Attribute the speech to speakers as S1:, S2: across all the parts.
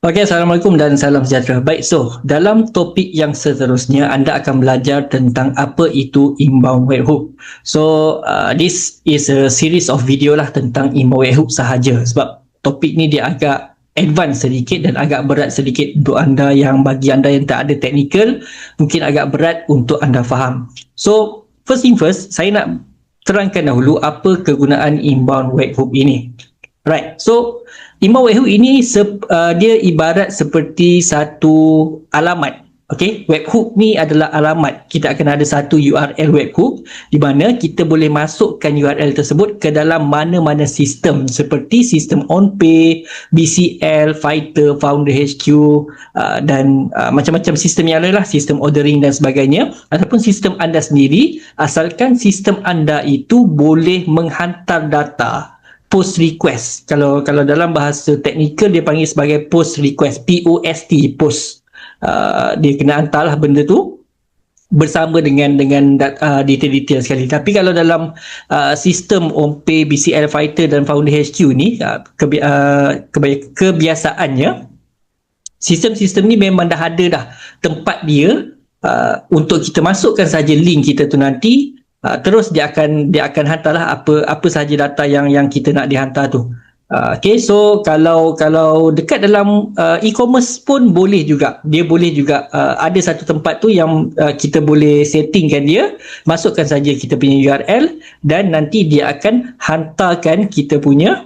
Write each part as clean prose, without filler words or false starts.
S1: Okey, Assalamualaikum dan salam sejahtera. Baik, so dalam topik yang seterusnya anda akan belajar tentang apa itu inbound webhook. So this is a series of video lah tentang inbound webhook sahaja, sebab topik ni dia agak advance sedikit dan agak berat sedikit untuk anda yang, bagi anda yang tak ada technical, mungkin agak berat untuk anda faham. So first thing first, saya nak terangkan dahulu apa kegunaan inbound webhook ini. Right, so inbound webhook ini dia ibarat seperti satu alamat. Okay, webhook ni adalah alamat. Kita akan ada satu URL webhook di mana kita boleh masukkan URL tersebut ke dalam mana-mana sistem seperti sistem OnPay, BCL, Fighter, Founder HQ dan macam-macam sistem yang lain lah, sistem ordering dan sebagainya, ataupun sistem anda sendiri, asalkan sistem anda itu boleh menghantar data. Post request, kalau dalam bahasa teknikal dia panggil sebagai post request, POST, post. Dia kena hantarlah benda tu bersama dengan detail-detail sekali. Tapi kalau dalam sistem OnPay, BCL, Fighter dan Founder HQ ni, kebiasaannya sistem-sistem ni memang dah ada dah tempat dia untuk kita masukkan saja link kita tu nanti. Terus dia akan hantarlah apa sahaja data yang kita nak dihantar tu. Okay, so kalau dekat dalam e-commerce pun boleh juga. Dia boleh juga ada satu tempat tu yang kita boleh settingkan dia, masukkan saja kita punya URL dan nanti dia akan hantarkan kita punya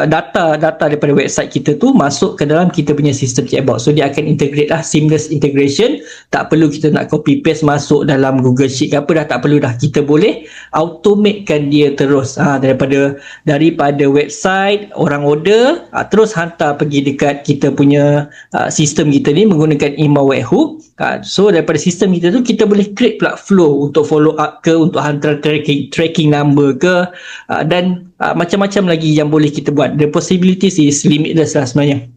S1: data daripada website kita tu masuk ke dalam kita punya sistem chatbot. So dia akan integrate lah, seamless integration. Tak perlu kita nak copy paste masuk dalam Google Sheet ke apa, dah tak perlu dah. Kita boleh automatekan dia terus daripada website orang order terus hantar pergi dekat kita punya sistem kita ni menggunakan inbound webhook. So daripada sistem kita tu kita boleh create pula flow untuk follow up ke, untuk hantar tracking number ke, dan macam-macam lagi yang boleh kita buat. The possibilities is limitless lah sebenarnya.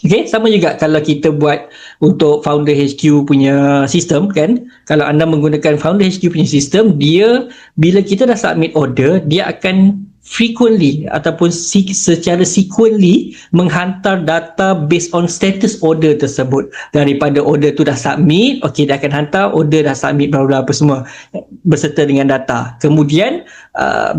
S1: Okay, sama juga kalau kita buat untuk Founder HQ punya sistem kan. Kalau anda menggunakan Founder HQ punya sistem, dia bila kita dah submit order, dia akan frequently ataupun secara sequentially menghantar data based on status order tersebut. Daripada order tu dah submit, okey, dia akan hantar order dah submit bla bla apa semua berserta dengan data. Kemudian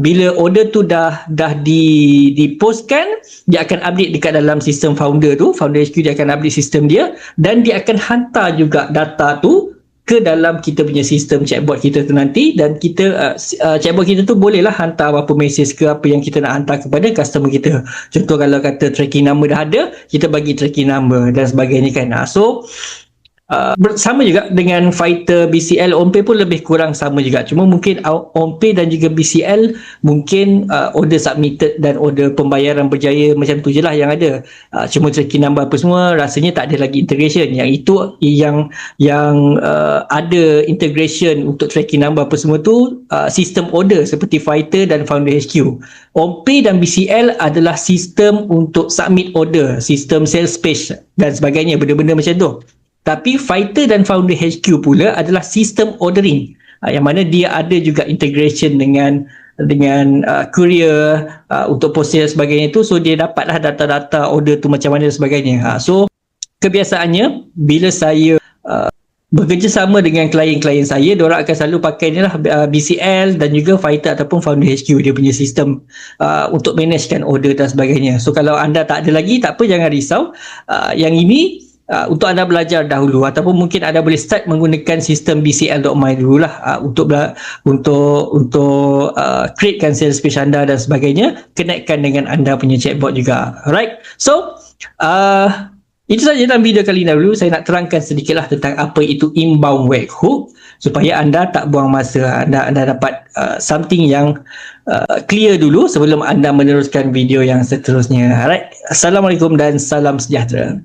S1: bila order tu dah dipostkan, dia akan update dekat dalam sistem Founder tu, Founder HQ dia akan update sistem dia dan dia akan hantar juga data tu ke dalam kita punya sistem chatbot kita tu nanti, dan kita chatbot kita tu bolehlah hantar apa message ke apa yang kita nak hantar kepada customer kita. Contoh kalau kata tracking number dah ada, kita bagi tracking number dan sebagainya kan. So sama juga dengan Fighter, BCL, OnPay pun lebih kurang sama juga. Cuma mungkin OnPay dan juga BCL mungkin order submitted dan order pembayaran berjaya macam tu je lah yang ada. Cuma tracking number apa semua rasanya tak ada lagi integration. Yang itu yang ada integration untuk tracking number apa semua tu sistem order seperti Fighter dan Founder HQ. OnPay dan BCL adalah sistem untuk submit order, sistem sales page dan sebagainya, benda-benda macam tu. Tapi Fighter dan Founder HQ pula adalah sistem ordering, yang mana dia ada juga integration dengan courier untuk posting dan sebagainya tu. So dia dapatlah data-data order tu macam mana dan sebagainya. So kebiasaannya bila saya bekerjasama dengan klien-klien saya, diorang akan selalu pakai ni lah, BCL dan juga Fighter ataupun Founder HQ, dia punya sistem untuk managekan order dan sebagainya. So kalau anda tak ada lagi, tak apa, jangan risau. Yang ini untuk anda belajar dahulu, ataupun mungkin anda boleh start menggunakan sistem BCL.my dululah untuk createkan sales page anda dan sebagainya, connectkan dengan anda punya chatbot juga. Alright, so itu saja dalam video kali ini. Dahulu saya nak terangkan sedikitlah tentang apa itu inbound webhook supaya anda tak buang masa, anda dapat something yang clear dulu sebelum anda meneruskan video yang seterusnya. Alright, Assalamualaikum dan salam sejahtera.